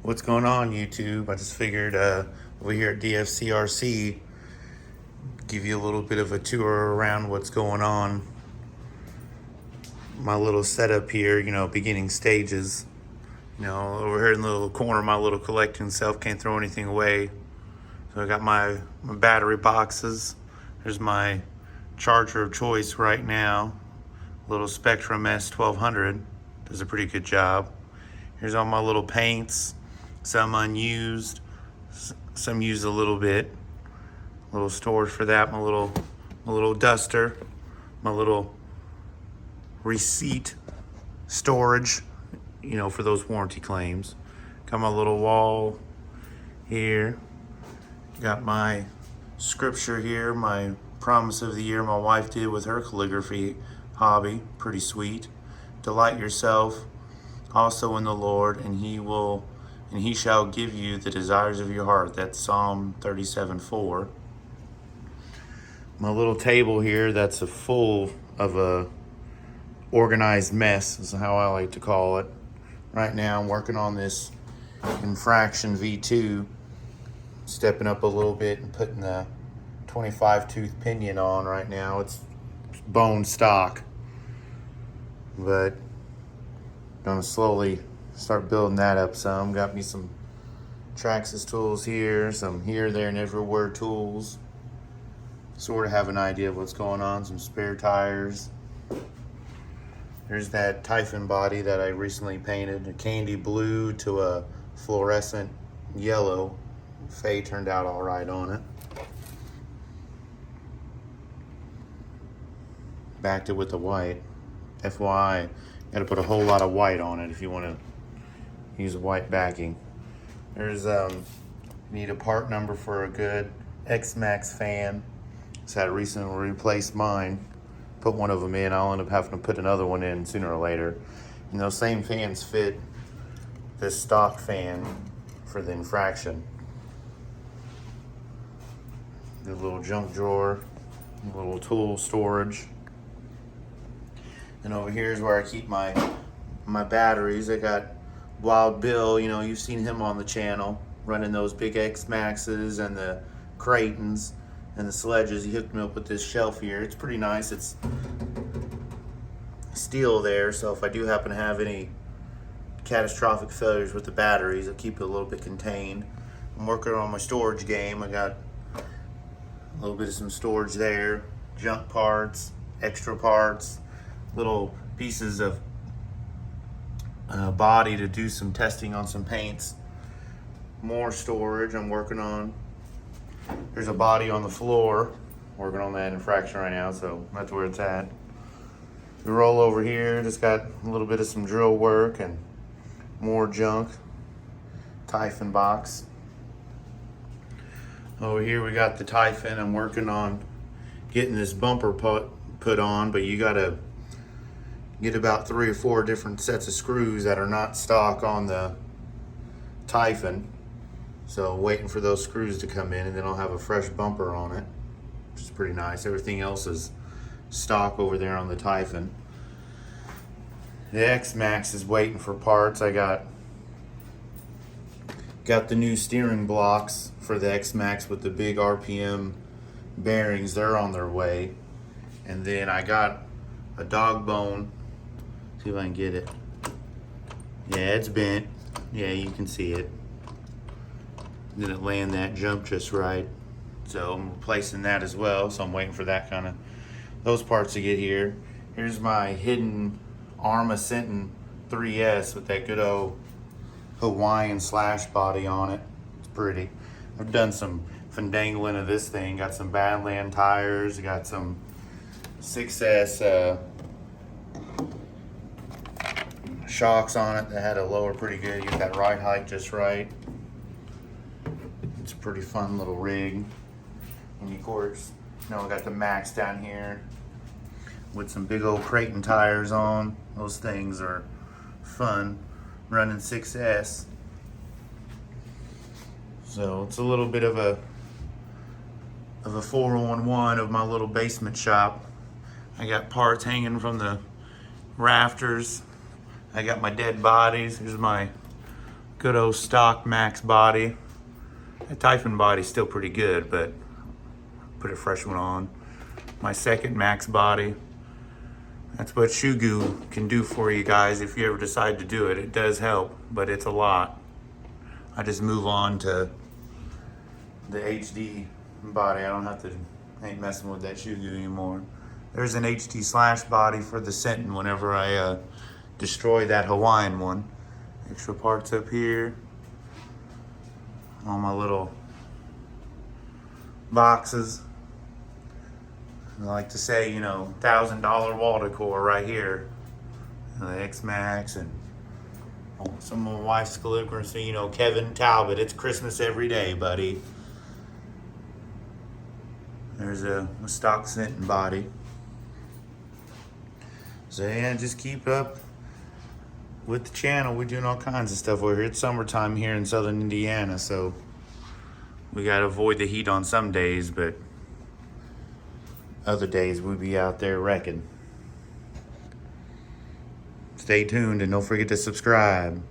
What's going on, YouTube? I just figured over here at DfcRc give you a little bit of a tour around what's going on. My little setup here, beginning stages. Over here in the little corner, my little collecting self, can't throw anything away. So I got my battery boxes. There's my charger of choice right now. Little Spectrum S1200 does a pretty good job. Here's all my little paints, some unused, some used a little bit. Little storage for that, my little duster, my little receipt storage, for those warranty claims. Got my little wall here. Got my scripture here, my promise of the year my wife did with her calligraphy hobby. Pretty sweet. Delight yourself also in the Lord, and he shall give you the desires of your heart. That's Psalm 37:4. My little table here, that's full of a organized mess, is how I like to call it. Right now I'm working on this Infraction V2, stepping up a little bit and putting the 25 tooth pinion on right now. It's bone stock, but gonna slowly start building that up some. Got me some Traxxas tools here, some here, there, and everywhere tools. Sort of have an idea of what's going on. Some spare tires. There's that Typhon body that I recently painted, a candy blue to a fluorescent yellow. Faye turned out all right on it. Backed it with the white. FYI, got to put a whole lot of white on it if you want to use a white backing. There's need a part number for a good X-Max fan. So I recently replaced mine. Put one of them in. I'll end up having to put another one in sooner or later. And those same fans fit this stock fan for the Infraction. The little junk drawer, little tool storage. And over here is where I keep my batteries. I got Wild Bill, you've seen him on the channel, running those big X-Maxes and the Creightons and the sledges. He hooked me up with this shelf here. It's pretty nice. It's steel there, so if I do happen to have any catastrophic failures with the batteries, I'll keep it a little bit contained. I'm working on my storage game. I got a little bit of some storage there, junk parts, extra parts, little pieces of body to do some testing on some paints. More storage I'm working on. There's a body on the floor. Working on that Infraction right now, so that's where it's at. We roll over here, just got a little bit of some drill work and more junk. Typhon box. Over here we got the Typhon. I'm working on getting this bumper put on, but you gotta get about 3 or 4 different sets of screws that are not stock on the Typhon. So waiting for those screws to come in, and then I'll have a fresh bumper on it, which is pretty nice. Everything else is stock over there on the Typhon. The X-Max is waiting for parts. I got the new steering blocks for the X-Max with the big RPM bearings. They're on their way. And then I got a dog bone. See if I can get it. Yeah, it's bent. Yeah, you can see it. Didn't land that jump just right. So I'm replacing that as well. So I'm waiting for those parts to get here. Here's my hidden Arma Sentin 3S with that good old Hawaiian slash body on it. It's pretty. I've done some findangling of this thing. Got some Badland tires. Got some 6S shocks on it that had to lower pretty good. Get that ride height just right. It's a pretty fun little rig. And of course, I got the Max down here with some big old Creighton tires on. Those things are fun, running 6S. So it's a little bit of a 4-on-1 of my little basement shop. I got parts hanging from the rafters. I got my dead bodies. Here's my Good old stock Max body. The Typhon body's still pretty good, but put a fresh one on. My second Max body. That's what shoe goo can do for you guys if you ever decide to do it. It does help, but it's a lot. I just move on to the HD body. I don't have to, ain't messing with that shoe goo anymore. There's an HD slash body for the Sentin whenever I destroy that Hawaiian one. Extra parts up here. All my little boxes. I like to say, you know, $1,000 wall decor right here. The X-Max and some of my wife's calligraphy, you know, Kevin Talbot. It's Christmas every day, buddy. There's a stock Sentin body. So yeah, just keep up with the channel. We're doing all kinds of stuff over here. It's summertime here in southern Indiana, so we gotta avoid the heat on some days, but other days we'll be out there wrecking. Stay tuned and don't forget to subscribe.